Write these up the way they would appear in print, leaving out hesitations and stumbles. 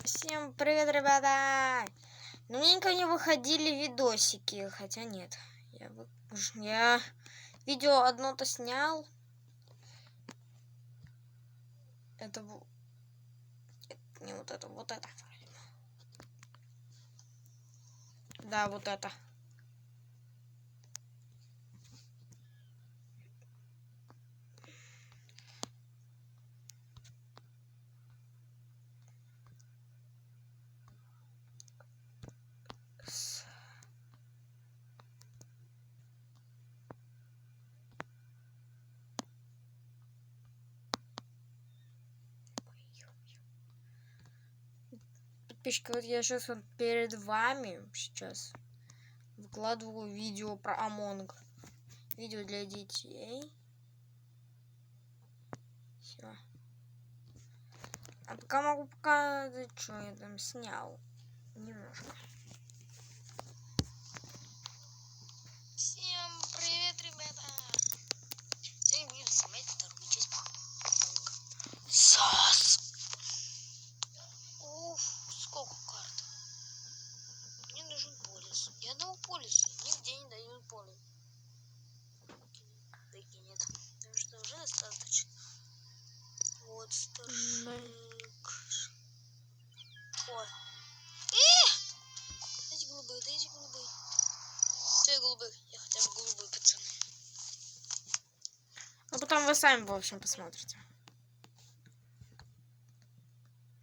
Всем привет, ребята! Давненько не выходили видосики, хотя нет. Я видео одно-то снял. Это не вот это, вот это. Да, вот это. Подписчики, вот я сейчас вот перед вами сейчас выкладываю видео про Among. Видео для детей. Все. А пока могу показать, что я там снял. Немножко. Всем привет, ребята! Сегодня будем снимать вторую часть Among. САС! Уф, сколько карт. Мне нужен полис. Я дал полис, нигде не дают полис. Таки нет. Потому что уже достаточно. Вот старшик. Ой. Дайте голубые, дайте голубые. Стой, голубых. Я хотя бы голубые, пацаны. А потом вы сами, в общем, посмотрите.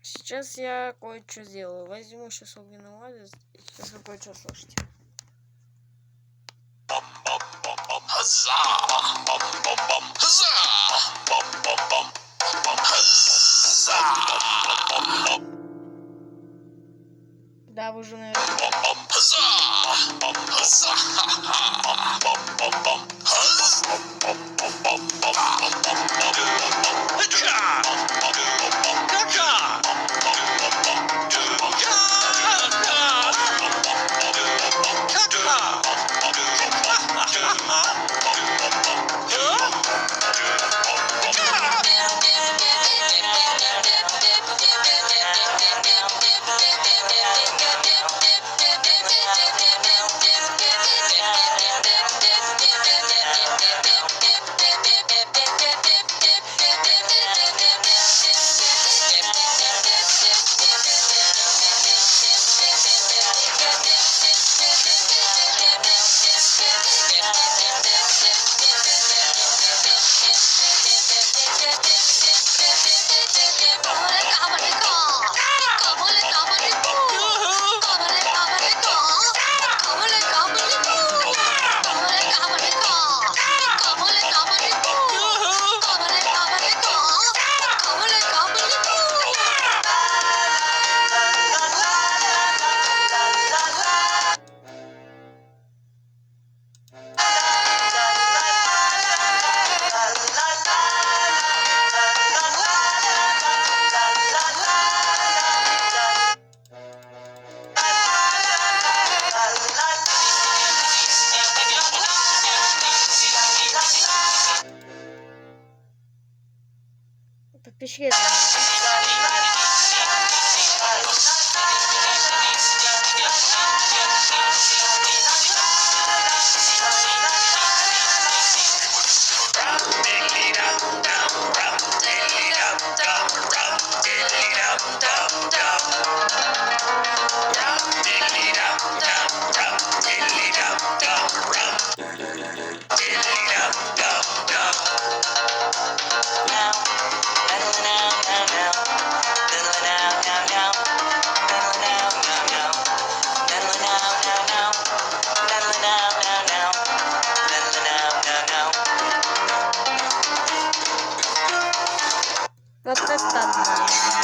Сейчас я кое-что сделаю. Возьму сейчас огненный лазер. Сейчас вы кое-что слушайте. Да, вы уже, наверное... Подписчики. Вот это да.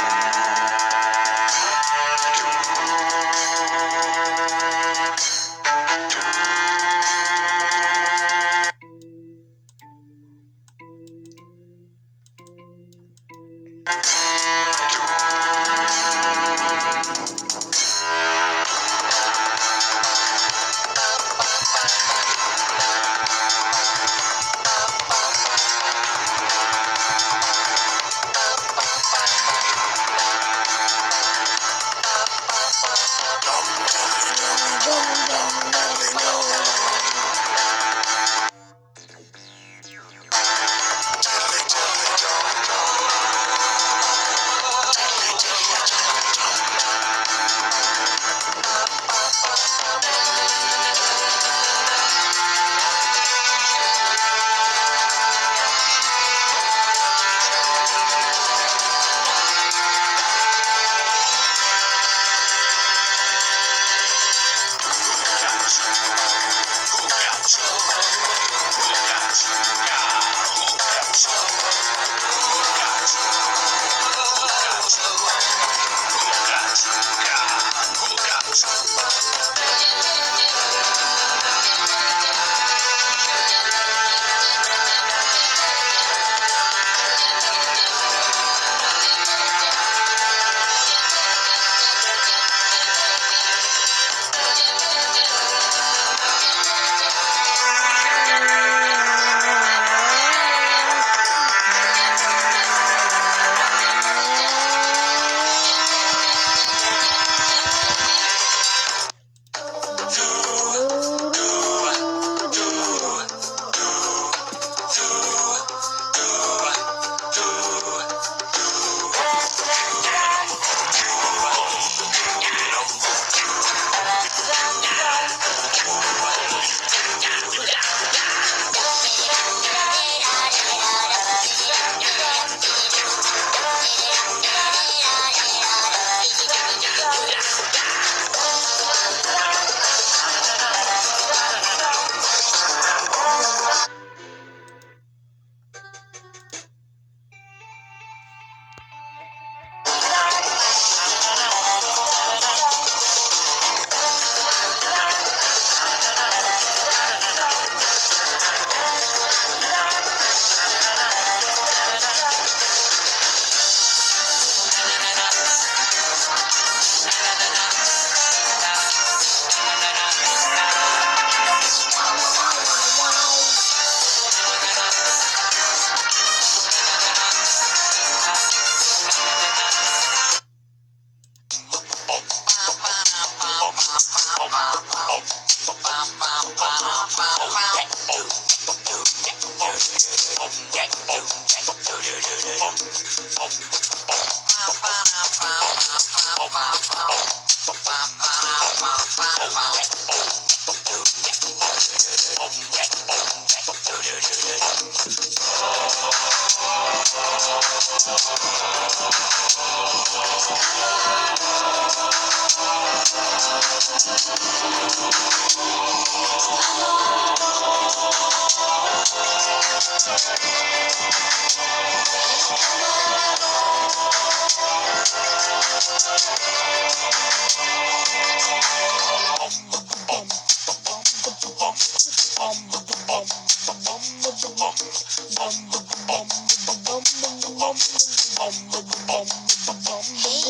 Hey,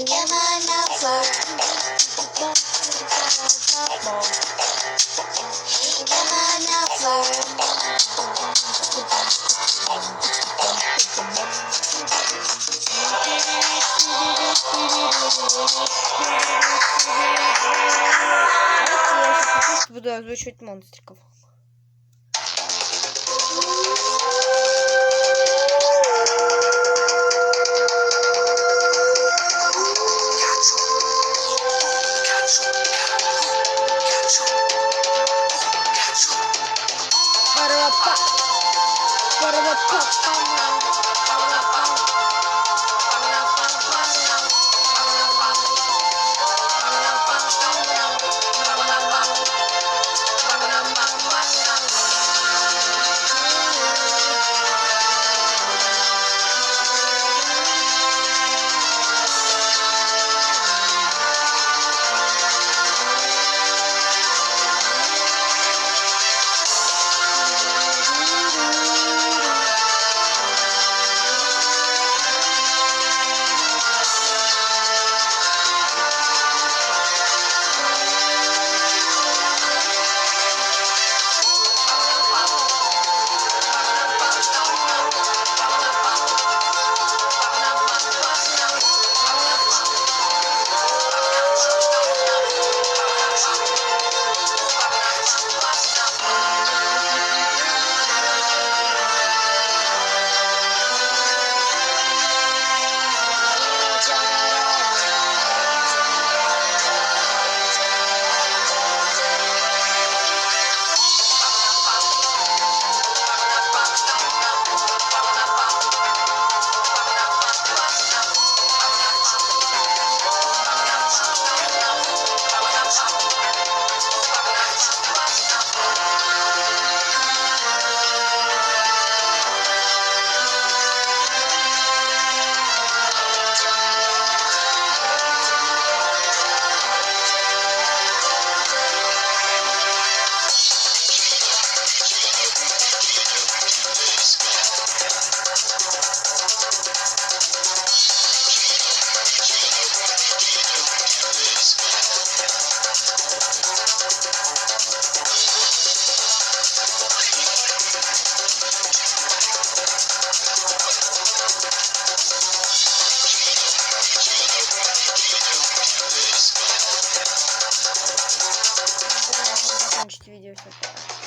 come on over. Hey, come on over. Давайте я сейчас буду озвучивать монстриков. Закончить видео все.